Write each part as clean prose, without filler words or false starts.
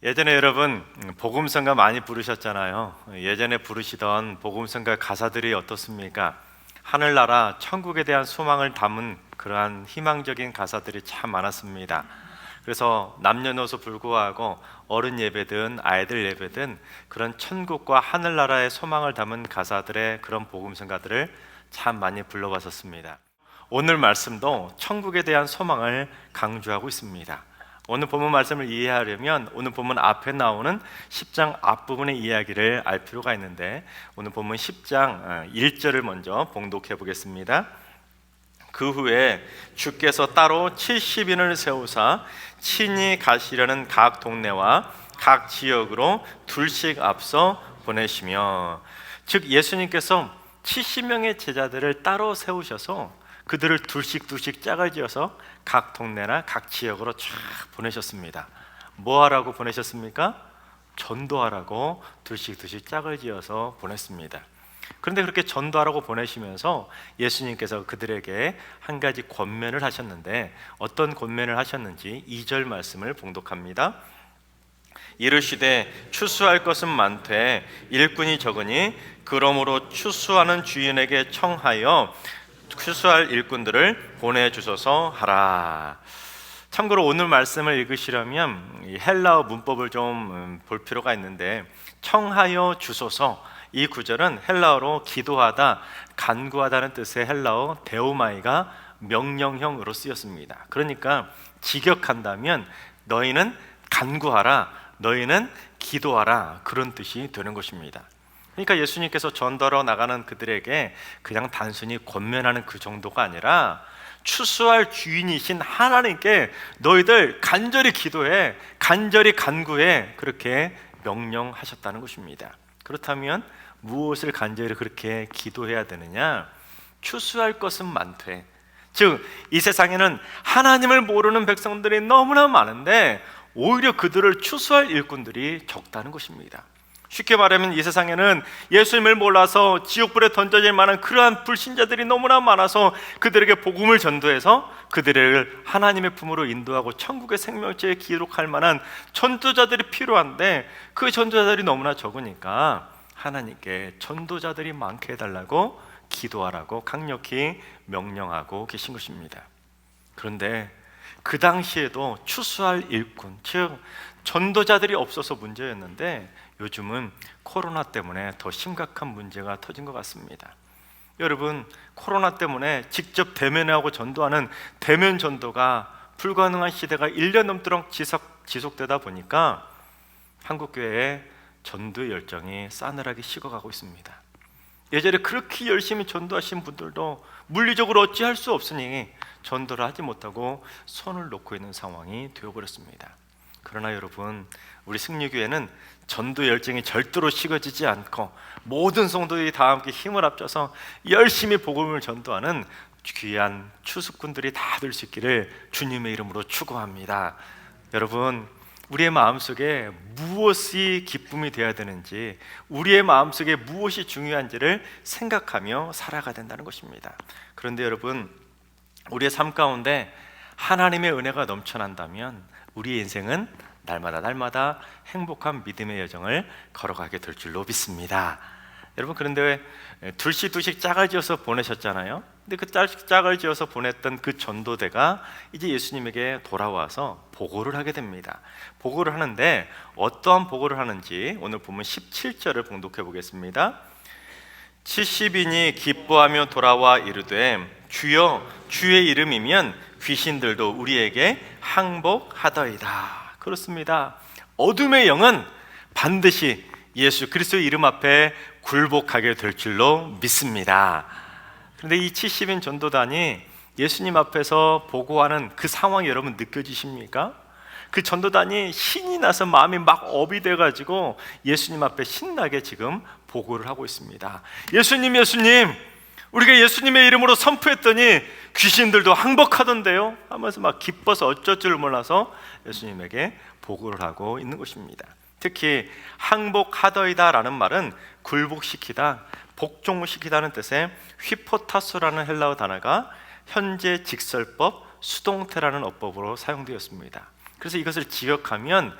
예전에 여러분 복음성가 많이 부르셨잖아요. 예전에 부르시던 복음성가 가사들이 어떻습니까? 하늘나라 천국에 대한 소망을 담은 그러한 희망적인 가사들이 참 많았습니다. 그래서 남녀노소 불구하고 어른 예배든 아이들 예배든 그런 천국과 하늘나라의 소망을 담은 가사들의 그런 복음성가들을 참 많이 불러봤었습니다. 오늘 말씀도 천국에 대한 소망을 강조하고 있습니다. 오늘 본문 말씀을 이해하려면 오늘 본문 앞에 나오는 10장 앞부분의 이야기를 알 필요가 있는데, 오늘 본문 10장 1절을 먼저 봉독해 보겠습니다. 그 후에 주께서 따로 70인을 세우사 친히 가시려는 각 동네와 각 지역으로 둘씩 앞서 보내시며, 즉 예수님께서 70명의 제자들을 따로 세우셔서 그들을 둘씩 짝을 지어서 각 동네나 각 지역으로 쫙 보내셨습니다. 뭐 하라고 보내셨습니까? 전도하라고 둘씩 짝을 지어서 보냈습니다. 그런데 그렇게 전도하라고 보내시면서 예수님께서 그들에게 한 가지 권면을 하셨는데, 어떤 권면을 하셨는지 2절 말씀을 봉독합니다. 이르시되 추수할 것은 많되 일꾼이 적으니 그러므로 추수하는 주인에게 청하여 추수할 일꾼들을 보내주소서 하라. 참고로 오늘 말씀을 읽으시려면 이 헬라어 문법을 좀 볼 필요가 있는데, 청하여 주소서, 이 구절은 헬라어로 기도하다, 간구하다는 뜻의 헬라어 데오마이가 명령형으로 쓰였습니다. 그러니까 직역한다면 너희는 간구하라, 너희는 기도하라, 그런 뜻이 되는 것입니다. 그러니까 예수님께서 전도하러 나가는 그들에게 그냥 단순히 권면하는 그 정도가 아니라 추수할 주인이신 하나님께 너희들 간절히 기도해, 간절히 간구해, 그렇게 명령하셨다는 것입니다. 그렇다면 무엇을 간절히 그렇게 기도해야 되느냐? 추수할 것은 많되, 즉 이 세상에는 하나님을 모르는 백성들이 너무나 많은데 오히려 그들을 추수할 일꾼들이 적다는 것입니다. 쉽게 말하면 이 세상에는 예수님을 몰라서 지옥불에 던져질 만한 그러한 불신자들이 너무나 많아서 그들에게 복음을 전도해서 그들을 하나님의 품으로 인도하고 천국의 생명체에 기록할 만한 전도자들이 필요한데, 그 전도자들이 너무나 적으니까 하나님께 전도자들이 많게 해달라고 기도하라고 강력히 명령하고 계신 것입니다. 그런데 그 당시에도 추수할 일꾼, 즉 전도자들이 없어서 문제였는데, 요즘은 코로나 때문에 더 심각한 문제가 터진 것 같습니다. 여러분, 코로나 때문에 직접 대면하고 전도하는 대면 전도가 불가능한 시대가 1년 넘도록 지속되다 보니까 한국교회의 전도의 열정이 싸늘하게 식어가고 있습니다. 예전에 그렇게 열심히 전도하신 분들도 물리적으로 어찌할 수 없으니 전도를 하지 못하고 손을 놓고 있는 상황이 되어버렸습니다. 그러나 여러분, 우리 승리교회는 전도 열정이 절대로 식어지지 않고 모든 성도들이 다 함께 힘을 합쳐서 열심히 복음을 전도하는 귀한 추수꾼들이 다 될 수 있기를 주님의 이름으로 축원합니다. 여러분, 우리의 마음속에 무엇이 기쁨이 되어야 되는지, 우리의 마음속에 무엇이 중요한지를 생각하며 살아가야 된다는 것입니다. 그런데 여러분, 우리의 삶 가운데 하나님의 은혜가 넘쳐난다면 우리의 인생은 날마다 행복한 믿음의 여정을 걸어가게 될 줄로 믿습니다. 여러분, 그런데 둘씩 짝을 지어서 보내셨잖아요. 근데 그 짝을 지어서 보냈던 그 전도대가 이제 예수님에게 돌아와서 보고를 하게 됩니다. 보고를 하는데 어떠한 보고를 하는지 오늘 보면 17절을 봉독해 보겠습니다. 70인이 기뻐하며 돌아와 이르되 주여, 주의 이름이면 귀신들도 우리에게 항복하더이다. 그렇습니다. 어둠의 영은 반드시 예수 그리스도의 이름 앞에 굴복하게 될 줄로 믿습니다. 그런데 이 70인 전도단이 예수님 앞에서 보고하는 그 상황이 여러분 느껴지십니까? 그 전도단이 신이 나서 마음이 막 업이 돼가지고 예수님 앞에 신나게 지금 보고를 하고 있습니다. 예수님, 우리가 예수님의 이름으로 선포했더니 귀신들도 항복하던데요 하면서 막 기뻐서 어쩔 줄 몰라서 예수님에게 보고를 하고 있는 것입니다. 특히 항복하더이다 라는 말은 굴복시키다, 복종시키다는 뜻의 휘포타소라는 헬라어 단어가 현재 직설법 수동태라는 어법으로 사용되었습니다. 그래서 이것을 직역하면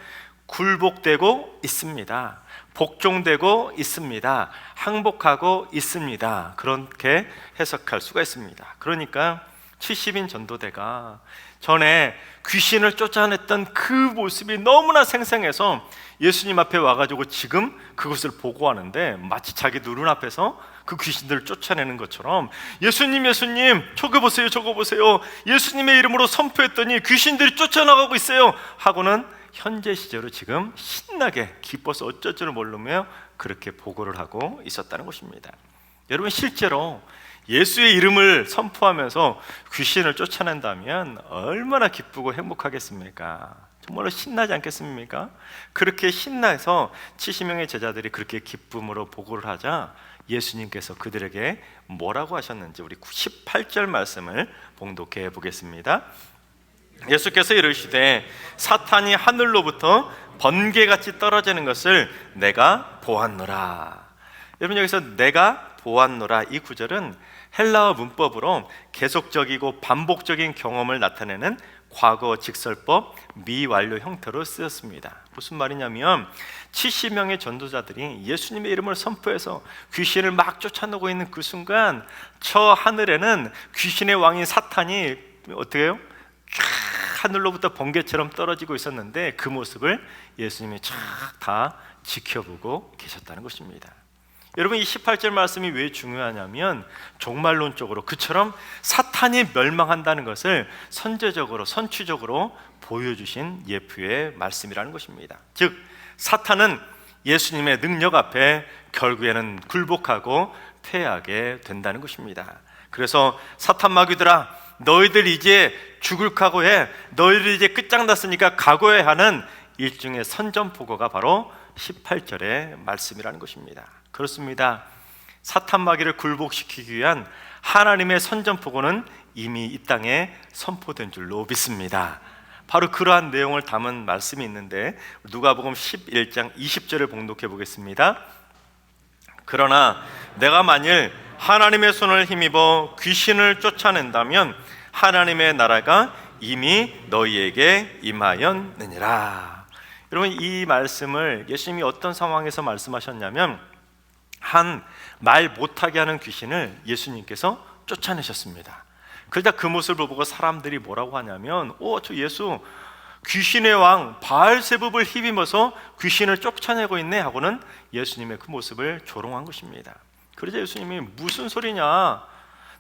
굴복되고 있습니다. 복종되고 있습니다. 항복하고 있습니다. 그렇게 해석할 수가 있습니다. 그러니까 70인 전도대가 전에 귀신을 쫓아냈던 그 모습이 너무나 생생해서 예수님 앞에 와가지고 지금 그것을 보고하는데 마치 자기 눈앞에서 그 귀신들을 쫓아내는 것처럼 예수님 저거 보세요, 저거 보세요, 예수님의 이름으로 선포했더니 귀신들이 쫓아나가고 있어요 하고는 현재 시제로 지금 신나게 기뻐서 어쩔 줄 모르며 그렇게 보고를 하고 있었다는 것입니다. 여러분, 실제로 예수의 이름을 선포하면서 귀신을 쫓아낸다면 얼마나 기쁘고 행복하겠습니까? 정말로 신나지 않겠습니까? 그렇게 신나서 70명의 제자들이 그렇게 기쁨으로 보고를 하자 예수님께서 그들에게 뭐라고 하셨는지 우리 18절 말씀을 봉독해 보겠습니다. 예수께서 이르시되 사탄이 하늘로부터 번개같이 떨어지는 것을 내가 보았노라. 여러분, 여기서 내가 보았노라 이 구절은 헬라어 문법으로 계속적이고 반복적인 경험을 나타내는 과거 직설법 미완료 형태로 쓰였습니다. 무슨 말이냐면 70명의 전도자들이 예수님의 이름을 선포해서 귀신을 막 쫓아내고 있는 그 순간 저 하늘에는 귀신의 왕인 사탄이 어떻게 해요? 하늘로부터 번개처럼 떨어지고 있었는데 그 모습을 예수님이 쫙 다 지켜보고 계셨다는 것입니다. 여러분, 이 18절 말씀이 왜 중요하냐면 종말론적으로 그처럼 사탄이 멸망한다는 것을 선제적으로 선취적으로 보여주신 예표의 말씀이라는 것입니다. 즉 사탄은 예수님의 능력 앞에 결국에는 굴복하고 패하게 된다는 것입니다. 그래서 사탄 마귀들아, 너희들 이제 죽을 각오해, 너희들 이제 끝장났으니까 각오해 하는 일종의 선전포고가 바로 18절의 말씀이라는 것입니다. 그렇습니다. 사탄 마귀를 굴복시키기 위한 하나님의 선전포고는 이미 이 땅에 선포된 줄로 믿습니다. 바로 그러한 내용을 담은 말씀이 있는데 누가복음 11장 20절을 봉독해 보겠습니다. 그러나 내가 만일 하나님의 손을 힘입어 귀신을 쫓아낸다면 하나님의 나라가 이미 너희에게 임하였느니라. 여러분, 이 말씀을 예수님이 어떤 상황에서 말씀하셨냐면 한 말 못하게 하는 귀신을 예수님께서 쫓아내셨습니다. 그러다 그 모습을 보고 사람들이 뭐라고 하냐면 저 예수 귀신의 왕 바알세붑을 힘입어서 귀신을 쫓아내고 있네 하고는 예수님의 그 모습을 조롱한 것입니다. 그러자 예수님이 무슨 소리냐,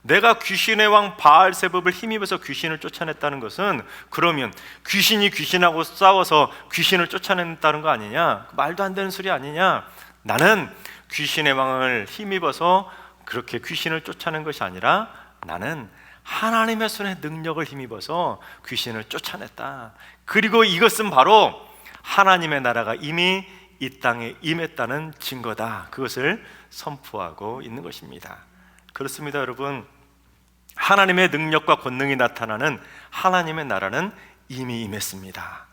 내가 귀신의 왕 바알세붑을 힘입어서 귀신을 쫓아냈다는 것은 그러면 귀신이 귀신하고 싸워서 귀신을 쫓아낸다는 거 아니냐, 말도 안 되는 소리 아니냐. 나는 귀신의 왕을 힘입어서 그렇게 귀신을 쫓아낸 것이 아니라 나는 하나님의 손에 능력을 힘입어서 귀신을 쫓아냈다. 그리고 이것은 바로 하나님의 나라가 이미 이 땅에 임했다는 증거다. 그것을 선포하고 있는 것입니다. 그렇습니다, 여러분. 하나님의 능력과 권능이 나타나는 하나님의 나라는 이미 임했습니다.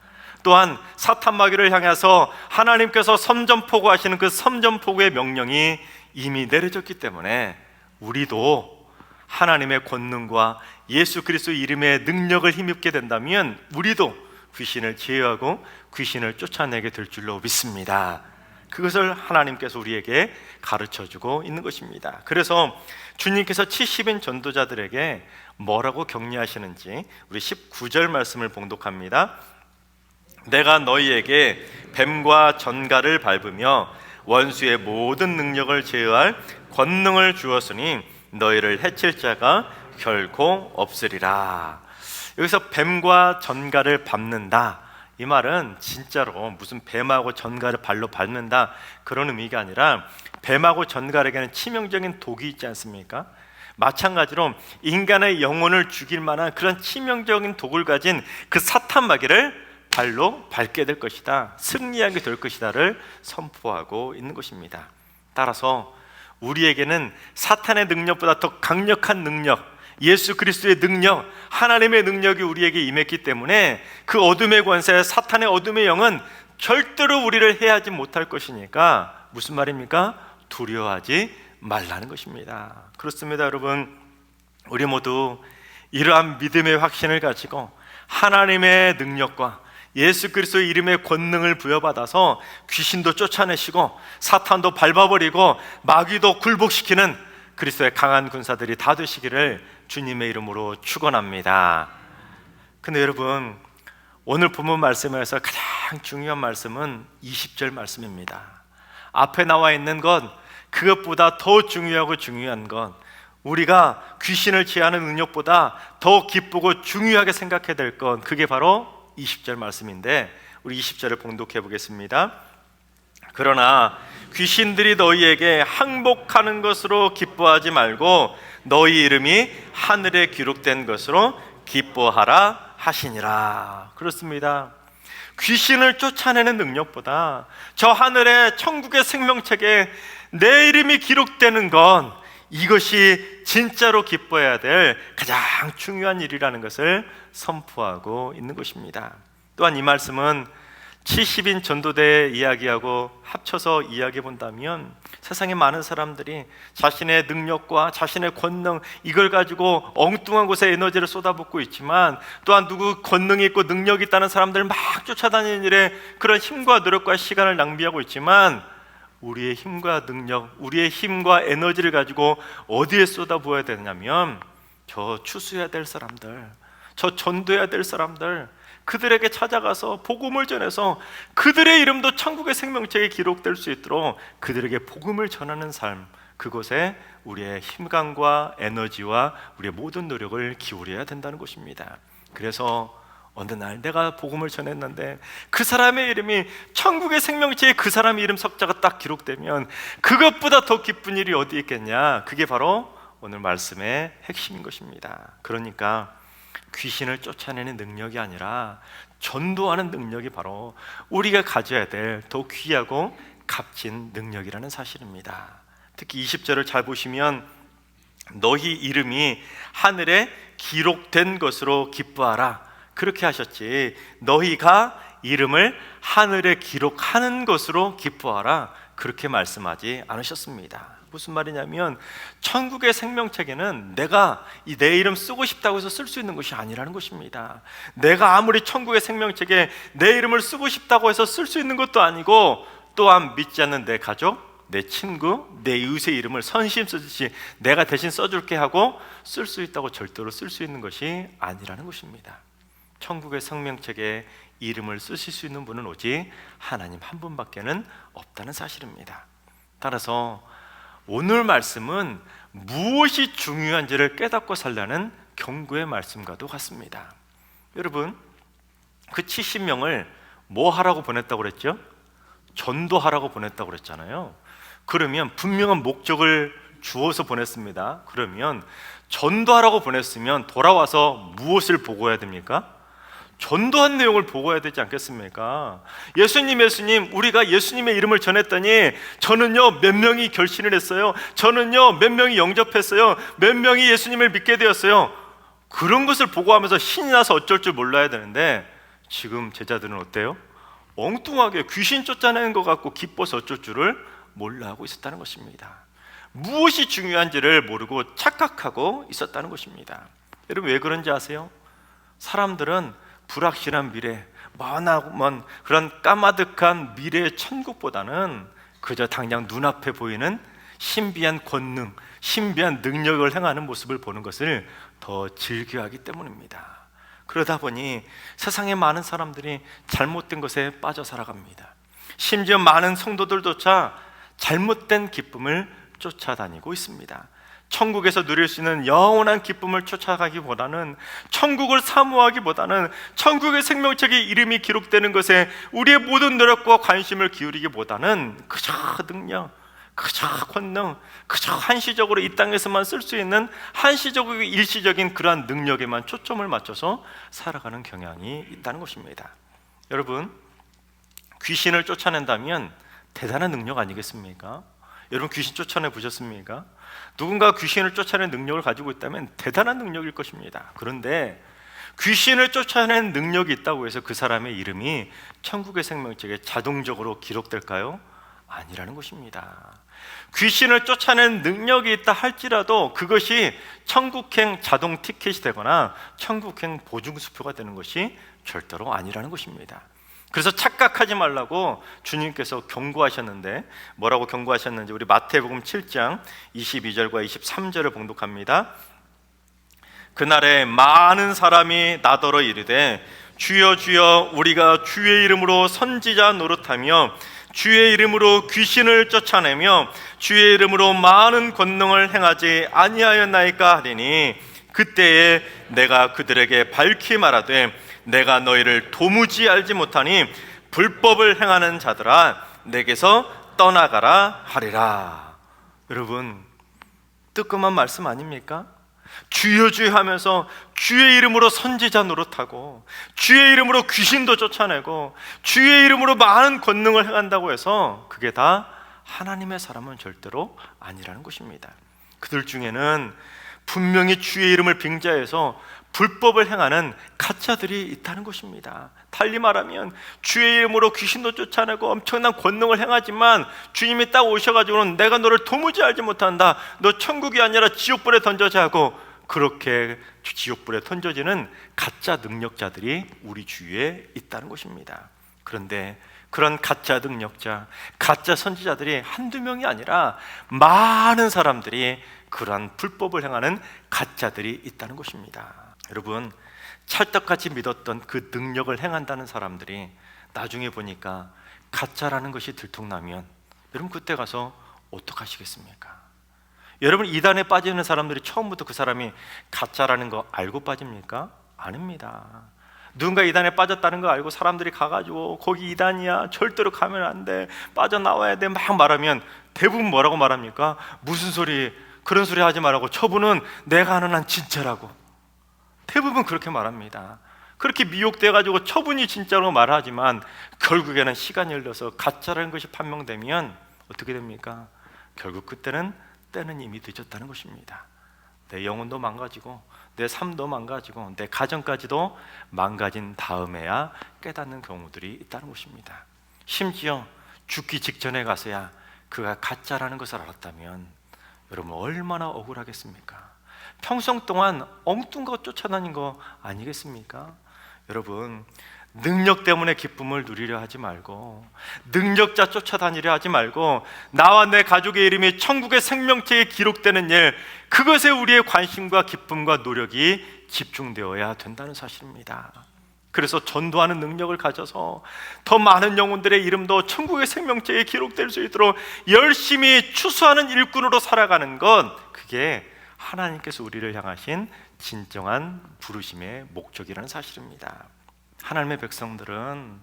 또한 사탄 마귀를 향해서 하나님께서 선전포고하시는 그 선전포고의 명령이 이미 내려졌기 때문에 우리도 하나님의 권능과 예수 그리스도 이름의 능력을 힘입게 된다면 우리도 귀신을 제어하고 귀신을 쫓아내게 될 줄로 믿습니다. 그것을 하나님께서 우리에게 가르쳐주고 있는 것입니다. 그래서 주님께서 70인 전도자들에게 뭐라고 격려하시는지 우리 19절 말씀을 봉독합니다. 내가 너희에게 뱀과 전갈을 밟으며 원수의 모든 능력을 제어할 권능을 주었으니 너희를 해칠 자가 결코 없으리라. 여기서 뱀과 전갈을 밟는다, 이 말은 진짜로 무슨 뱀하고 전갈을 발로 밟는다 그런 의미가 아니라 뱀하고 전갈에게는 치명적인 독이 있지 않습니까? 마찬가지로 인간의 영혼을 죽일 만한 그런 치명적인 독을 가진 그 사탄 마귀를 발로 밟게 될 것이다, 승리하게 될 것이다를 선포하고 있는 것입니다. 따라서 우리에게는 사탄의 능력보다 더 강력한 능력, 예수 그리스도의 능력, 하나님의 능력이 우리에게 임했기 때문에 그 어둠의 권세, 사탄의 어둠의 영은 절대로 우리를 해하지 못할 것이니까 무슨 말입니까? 두려워하지 말라는 것입니다. 그렇습니다, 여러분. 우리 모두 이러한 믿음의 확신을 가지고 하나님의 능력과 예수 그리스도의 이름에 권능을 부여받아서 귀신도 쫓아내시고 사탄도 밟아버리고 마귀도 굴복시키는 그리스도의 강한 군사들이 다 되시기를 주님의 이름으로 축원합니다. 근데 여러분, 오늘 본문 말씀에서 가장 중요한 말씀은 20절 말씀입니다. 앞에 나와 있는 것, 그것보다 더 중요하고 중요한 것, 우리가 귀신을 제하는 능력보다 더 기쁘고 중요하게 생각해야 될 것, 그게 바로 20절 말씀인데, 우리 20절을 봉독해 보겠습니다. 그러나 귀신들이 너희에게 항복하는 것으로 기뻐하지 말고 너희 이름이 하늘에 기록된 것으로 기뻐하라 하시니라. 그렇습니다. 귀신을 쫓아내는 능력보다 저 하늘의 천국의 생명책에 내 이름이 기록되는 건, 이것이 진짜로 기뻐해야 될 가장 중요한 일이라는 것을 선포하고 있는 것입니다. 또한 이 말씀은 70인 전도대 이야기하고 합쳐서 이야기해 본다면, 세상에 많은 사람들이 자신의 능력과 자신의 권능, 이걸 가지고 엉뚱한 곳에 에너지를 쏟아붓고 있지만, 또한 누구 권능이 있고 능력이 있다는 사람들을 막 쫓아다니는 일에 그런 힘과 노력과 시간을 낭비하고 있지만, 우리의 힘과 능력, 우리의 힘과 에너지를 가지고 어디에 쏟아부어야 되냐면 저 추수해야 될 사람들, 저 전도해야 될 사람들, 그들에게 찾아가서 복음을 전해서 그들의 이름도 천국의 생명책에 기록될 수 있도록 그들에게 복음을 전하는 삶, 그곳에 우리의 힘감과 에너지와 우리의 모든 노력을 기울여야 된다는 것입니다. 그래서 어느 날 내가 복음을 전했는데 그 사람의 이름이 천국의 생명책에 그 사람의 이름 석자가 딱 기록되면 그것보다 더 기쁜 일이 어디 있겠냐? 그게 바로 오늘 말씀의 핵심인 것입니다. 그러니까 귀신을 쫓아내는 능력이 아니라 전도하는 능력이 바로 우리가 가져야 될 더 귀하고 값진 능력이라는 사실입니다. 특히 20절을 잘 보시면 너희 이름이 하늘에 기록된 것으로 기뻐하라, 그렇게 하셨지, 너희가 이름을 하늘에 기록하는 것으로 기뻐하라, 그렇게 말씀하지 않으셨습니다. 무슨 말이냐면 천국의 생명책에는 내가 내 이름 쓰고 싶다고 해서 쓸 수 있는 것이 아니라는 것입니다. 내가 아무리 천국의 생명책에 내 이름을 쓰고 싶다고 해서 쓸 수 있는 것도 아니고, 또한 믿지 않는 내 가족, 내 친구, 내 이웃의 이름을 선심 쓰듯이 내가 대신 써줄게 하고 쓸 수 있다고 절대로 쓸 수 있는 것이 아니라는 것입니다. 천국의 생명책에 이름을 쓰실 수 있는 분은 오직 하나님 한 분밖에는 없다는 사실입니다. 따라서 오늘 말씀은 무엇이 중요한지를 깨닫고 살라는 경고의 말씀과도 같습니다. 여러분, 그 70명을 뭐 하라고 보냈다고 그랬죠? 전도하라고 보냈다고 그랬잖아요. 그러면 분명한 목적을 주어서 보냈습니다. 그러면 전도하라고 보냈으면 돌아와서 무엇을 보고해야 됩니까? 전도한 내용을 보고해야 되지 않겠습니까? 예수님, 우리가 예수님의 이름을 전했더니 저는요 몇 명이 결신을 했어요, 저는요 몇 명이 영접했어요, 몇 명이 예수님을 믿게 되었어요. 그런 것을 보고하면서 신이 나서 어쩔 줄 몰라야 되는데, 지금 제자들은 어때요? 엉뚱하게 귀신 쫓아내는 것 같고 기뻐서 어쩔 줄을 몰라 하고 있었다는 것입니다. 무엇이 중요한지를 모르고 착각하고 있었다는 것입니다. 여러분, 왜 그런지 아세요? 사람들은 불확실한 미래, 먼 그런 까마득한 미래의 천국보다는 그저 당장 눈앞에 보이는 신비한 권능, 신비한 능력을 행하는 모습을 보는 것을 더 즐겨하기 때문입니다. 그러다 보니 세상에 많은 사람들이 잘못된 것에 빠져 살아갑니다. 심지어 많은 성도들조차 잘못된 기쁨을 쫓아다니고 있습니다. 천국에서 누릴 수 있는 영원한 기쁨을 쫓아가기보다는, 천국을 사모하기보다는, 천국의 생명책에 이름이 기록되는 것에 우리의 모든 노력과 관심을 기울이기보다는 그저 능력, 그저 권능, 그저 한시적으로 이 땅에서만 쓸 수 있는 한시적이고 일시적인 그러한 능력에만 초점을 맞춰서 살아가는 경향이 있다는 것입니다. 여러분, 귀신을 쫓아낸다면 대단한 능력 아니겠습니까? 여러분, 귀신 쫓아내 보셨습니까? 누군가 귀신을 쫓아내는 능력을 가지고 있다면 대단한 능력일 것입니다. 그런데 귀신을 쫓아내는 능력이 있다고 해서 그 사람의 이름이 천국의 생명책에 자동적으로 기록될까요? 아니라는 것입니다. 귀신을 쫓아내는 능력이 있다 할지라도 그것이 천국행 자동 티켓이 되거나 천국행 보증수표가 되는 것이 절대로 아니라는 것입니다. 그래서 착각하지 말라고 주님께서 경고하셨는데, 뭐라고 경고하셨는지 우리 마태복음 7장 22절과 23절을 봉독합니다. 그날에 많은 사람이 나더러 이르되 주여 주여 우리가 주의 이름으로 선지자 노릇하며 주의 이름으로 귀신을 쫓아내며 주의 이름으로 많은 권능을 행하지 아니하였나이까 하리니 그때에 내가 그들에게 밝히 말하되 내가 너희를 도무지 알지 못하니 불법을 행하는 자들아 내게서 떠나가라 하리라. 여러분, 뜨끔한 말씀 아닙니까? 주여 주여 하면서 주의 이름으로 선지자 노릇하고 주의 이름으로 귀신도 쫓아내고 주의 이름으로 많은 권능을 행한다고 해서 그게 다 하나님의 사람은 절대로 아니라는 것입니다. 그들 중에는 분명히 주의 이름을 빙자해서 불법을 행하는 가짜들이 있다는 것입니다. 달리 말하면 주의 이름으로 귀신도 쫓아내고 엄청난 권능을 행하지만 주님이 딱 오셔가지고는 내가 너를 도무지 알지 못한다, 너 천국이 아니라 지옥불에 던져져 하고 그렇게 지옥불에 던져지는 가짜 능력자들이 우리 주위에 있다는 것입니다. 그런데 그런 가짜 능력자, 가짜 선지자들이 한두 명이 아니라 많은 사람들이 그러한 불법을 행하는 가짜들이 있다는 것입니다. 여러분, 찰떡같이 믿었던 그 능력을 행한다는 사람들이 나중에 보니까 가짜라는 것이 들통나면 여러분 그때 가서 어떡하시겠습니까? 여러분, 이단에 빠지는 사람들이 처음부터 그 사람이 가짜라는 거 알고 빠집니까? 아닙니다. 누군가 이단에 빠졌다는 거 알고 사람들이 가가지고 거기 이단이야, 절대로 가면 안 돼, 빠져나와야 돼 막 말하면 대부분 뭐라고 말합니까? 무슨 소리, 그런 소리 하지 말라고, 저분은 내가 아는 한 진짜라고. 대부분 그렇게 말합니다. 그렇게 미혹돼가지고 처분이 진짜로 말하지만 결국에는 시간이 흘러서 가짜라는 것이 판명되면 어떻게 됩니까? 결국 그때는 때는 이미 늦었다는 것입니다. 내 영혼도 망가지고 내 삶도 망가지고 내 가정까지도 망가진 다음에야 깨닫는 경우들이 있다는 것입니다. 심지어 죽기 직전에 가서야 그가 가짜라는 것을 알았다면 여러분 얼마나 억울하겠습니까? 평생 동안 엉뚱한 거 쫓아다닌 거 아니겠습니까? 여러분, 능력 때문에 기쁨을 누리려 하지 말고 능력자 쫓아다니려 하지 말고 나와 내 가족의 이름이 천국의 생명체에 기록되는 일, 그것에 우리의 관심과 기쁨과 노력이 집중되어야 된다는 사실입니다. 그래서 전도하는 능력을 가져서 더 많은 영혼들의 이름도 천국의 생명체에 기록될 수 있도록 열심히 추수하는 일꾼으로 살아가는 것, 그게 하나님께서 우리를 향하신 진정한 부르심의 목적이라는 사실입니다. 하나님의 백성들은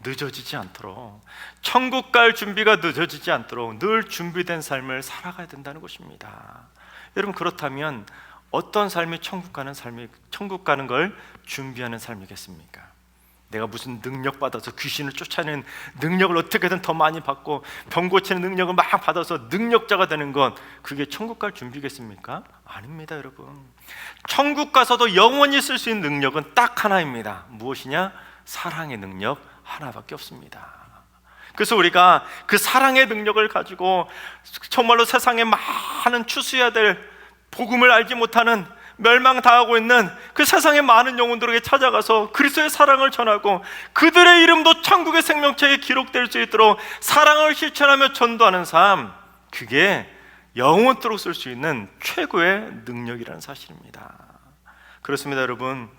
늦어지지 않도록, 천국 갈 준비가 늦어지지 않도록 늘 준비된 삶을 살아가야 된다는 것입니다. 여러분, 그렇다면 어떤 삶이 천국 가는 걸 준비하는 삶이겠습니까? 내가 무슨 능력 받아서 귀신을 쫓아내는 능력을 어떻게든 더 많이 받고 병 고치는 능력을 막 받아서 능력자가 되는 건 그게 천국 갈 준비겠습니까? 아닙니다. 여러분, 천국 가서도 영원히 쓸 수 있는 능력은 딱 하나입니다. 무엇이냐? 사랑의 능력 하나밖에 없습니다. 그래서 우리가 그 사랑의 능력을 가지고 정말로 세상에 많은 추수해야 될 복음을 알지 못하는, 멸망당하고 있는 그 세상의 많은 영혼들에게 찾아가서 그리스도의 사랑을 전하고 그들의 이름도 천국의 생명체에 기록될 수 있도록 사랑을 실천하며 전도하는 삶, 그게 영원토록 쓸 수 있는 최고의 능력이라는 사실입니다. 그렇습니다. 여러분,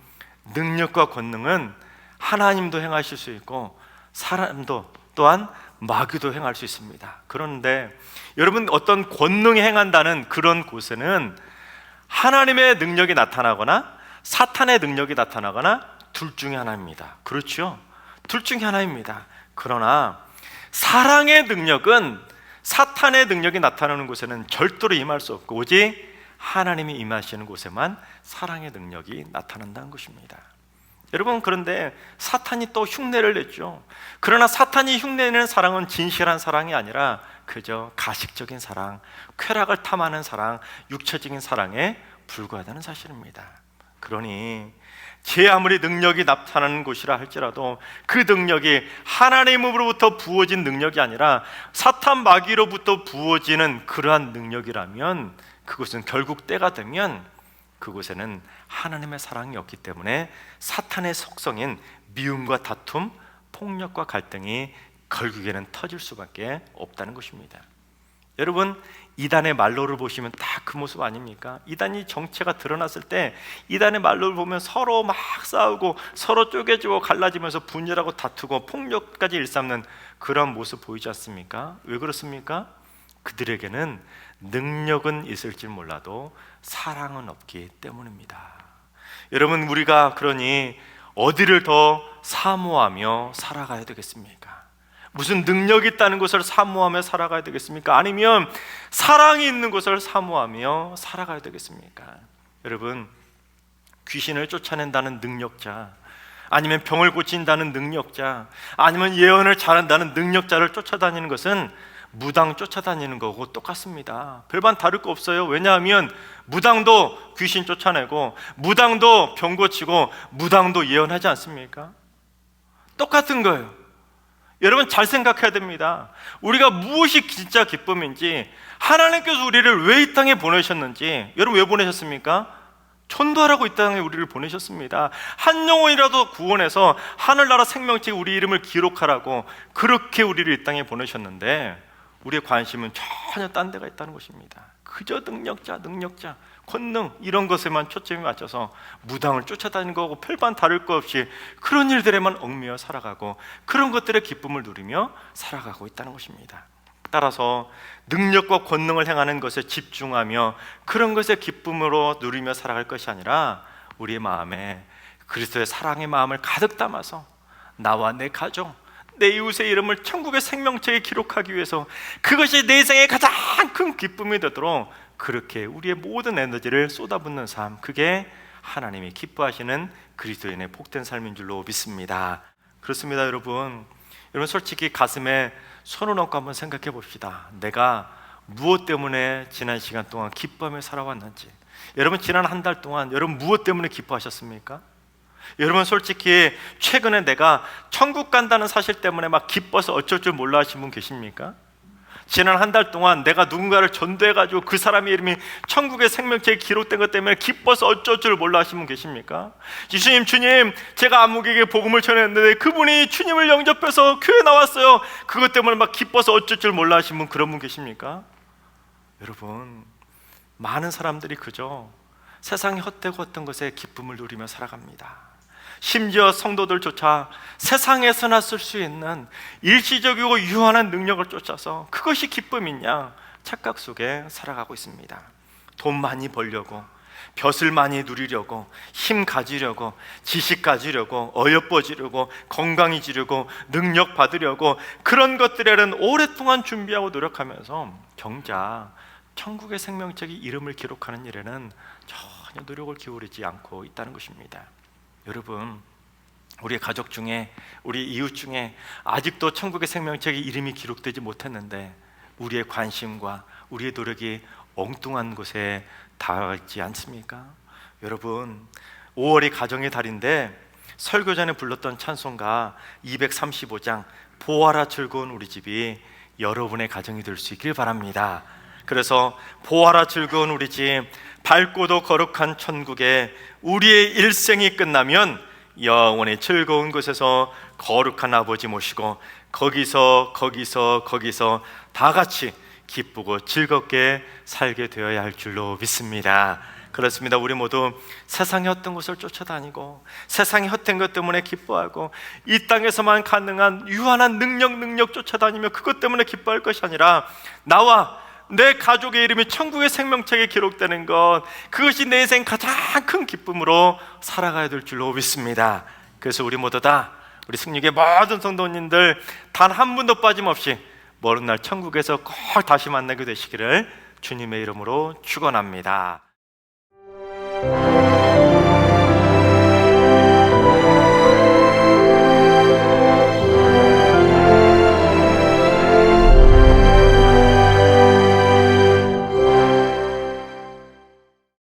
능력과 권능은 하나님도 행하실 수 있고 사람도 또한 마귀도 행할 수 있습니다. 그런데 여러분, 어떤 권능이 행한다는 그런 곳에는 하나님의 능력이 나타나거나 사탄의 능력이 나타나거나 둘 중에 하나입니다. 그렇죠? 둘 중에 하나입니다. 그러나 사랑의 능력은 사탄의 능력이 나타나는 곳에는 절대로 임할 수 없고 오직 하나님이 임하시는 곳에만 사랑의 능력이 나타난다는 것입니다. 여러분, 그런데 사탄이 또 흉내를 냈죠. 그러나 사탄이 흉내내는 사랑은 진실한 사랑이 아니라 그저 가식적인 사랑, 쾌락을 탐하는 사랑, 육체적인 사랑에 불과하다는 사실입니다. 그러니 제 아무리 능력이 나타나는 곳이라 할지라도 그 능력이 하나님으로부터 부어진 능력이 아니라 사탄 마귀로부터 부어지는 그러한 능력이라면 그것은 결국 때가 되면 그곳에는 하나님의 사랑이 없기 때문에 사탄의 속성인 미움과 다툼, 폭력과 갈등이 결국에는 터질 수밖에 없다는 것입니다. 여러분, 이단의 말로를 보시면 딱 그 모습 아닙니까? 이단이 정체가 드러났을 때 이단의 말로를 보면 서로 막 싸우고 서로 쪼개지고 갈라지면서 분열하고 다투고 폭력까지 일삼는 그런 모습 보이지 않습니까? 왜 그렇습니까? 그들에게는 능력은 있을지 몰라도 사랑은 없기 때문입니다. 여러분, 우리가 그러니 어디를 더 사모하며 살아가야 되겠습니까? 무슨 능력이 있다는 것을 사모하며 살아가야 되겠습니까? 아니면 사랑이 있는 것을 사모하며 살아가야 되겠습니까? 여러분, 귀신을 쫓아낸다는 능력자, 아니면 병을 고친다는 능력자, 아니면 예언을 잘한다는 능력자를 쫓아다니는 것은 무당 쫓아다니는 거고 똑같습니다. 별반 다를 거 없어요. 왜냐하면 무당도 귀신 쫓아내고 무당도 병 고치고 무당도 예언하지 않습니까? 똑같은 거예요. 여러분, 잘 생각해야 됩니다. 우리가 무엇이 진짜 기쁨인지, 하나님께서 우리를 왜 이 땅에 보내셨는지. 여러분, 왜 보내셨습니까? 전도하라고 이 땅에 우리를 보내셨습니다. 한 영혼이라도 구원해서 하늘나라 생명책에 우리 이름을 기록하라고 그렇게 우리를 이 땅에 보내셨는데, 우리의 관심은 전혀 딴 데가 있다는 것입니다. 그저 능력자, 권능 이런 것에만 초점이 맞춰서 무당을 쫓아다니는 거고 별반 다를 거 없이 그런 일들에만 얽매여 살아가고 그런 것들의 기쁨을 누리며 살아가고 있다는 것입니다. 따라서 능력과 권능을 행하는 것에 집중하며 그런 것의 기쁨으로 누리며 살아갈 것이 아니라 우리의 마음에 그리스도의 사랑의 마음을 가득 담아서 나와 내 가정, 내 이웃의 이름을 천국의 생명책에 기록하기 위해서 그것이 내 인생의 가장 큰 기쁨이 되도록 그렇게 우리의 모든 에너지를 쏟아붓는 삶, 그게 하나님이 기뻐하시는 그리스도인의 복된 삶인 줄로 믿습니다. 그렇습니다. 여러분, 솔직히 가슴에 손을 얹고 한번 생각해 봅시다. 내가 무엇 때문에 지난 시간 동안 기뻐하며 살아왔는지. 여러분, 지난 한 달 동안 여러분 무엇 때문에 기뻐하셨습니까? 여러분, 솔직히 최근에 내가 천국 간다는 사실 때문에 막 기뻐서 어쩔 줄 몰라 하신 분 계십니까? 지난 한 달 동안 내가 누군가를 전도해가지고 그 사람의 이름이 천국의 생명책에 기록된 것 때문에 기뻐서 어쩔 줄 몰라 하신 분 계십니까? 예수님, 주님, 제가 아무에게 복음을 전했는데 그분이 주님을 영접해서 교회 나왔어요. 그것 때문에 막 기뻐서 어쩔 줄 몰라 하신 분, 그런 분 계십니까? 여러분, 많은 사람들이 그저 세상의 헛되고 어떤 것에 기쁨을 누리며 살아갑니다. 심지어 성도들조차 세상에서나 쓸 수 있는 일시적이고 유한한 능력을 쫓아서 그것이 기쁨이냐 착각 속에 살아가고 있습니다. 돈 많이 벌려고, 벼슬 많이 누리려고, 힘 가지려고, 지식 가지려고, 어여뻐지려고, 건강해지려고, 능력 받으려고 그런 것들에는 오랫동안 준비하고 노력하면서 정작 천국의 생명책에 이름을 기록하는 일에는 전혀 노력을 기울이지 않고 있다는 것입니다. 여러분, 우리의 가족 중에, 우리 이웃 중에 아직도 천국의 생명책에 이름이 기록되지 못했는데 우리의 관심과 우리의 노력이 엉뚱한 곳에 닿아 있지 않습니까? 여러분, 5월이 가정의 달인데 설교 전에 불렀던 찬송가 235장 보아라 즐거운 우리 집이 여러분의 가정이 될 수 있길 바랍니다. 그래서 보아라 즐거운 우리 집, 밝고도 거룩한 천국에 우리의 일생이 끝나면 영원히 즐거운 곳에서 거룩한 아버지 모시고 거기서 다 같이 기쁘고 즐겁게 살게 되어야 할 줄로 믿습니다. 그렇습니다. 우리 모두 세상의 헛된 것을 쫓아다니고 세상의 헛된 것 때문에 기뻐하고 이 땅에서만 가능한 유한한 능력 쫓아다니며 그것 때문에 기뻐할 것이 아니라 나와 내 가족의 이름이 천국의 생명책에 기록되는 것, 그것이 내 인생 가장 큰 기쁨으로 살아가야 될 줄로 믿습니다. 그래서 우리 모두 다, 우리 승리의 모든 성도님들 단 한 분도 빠짐없이 먼 날 천국에서 꼭 다시 만나게 되시기를 주님의 이름으로 축원합니다.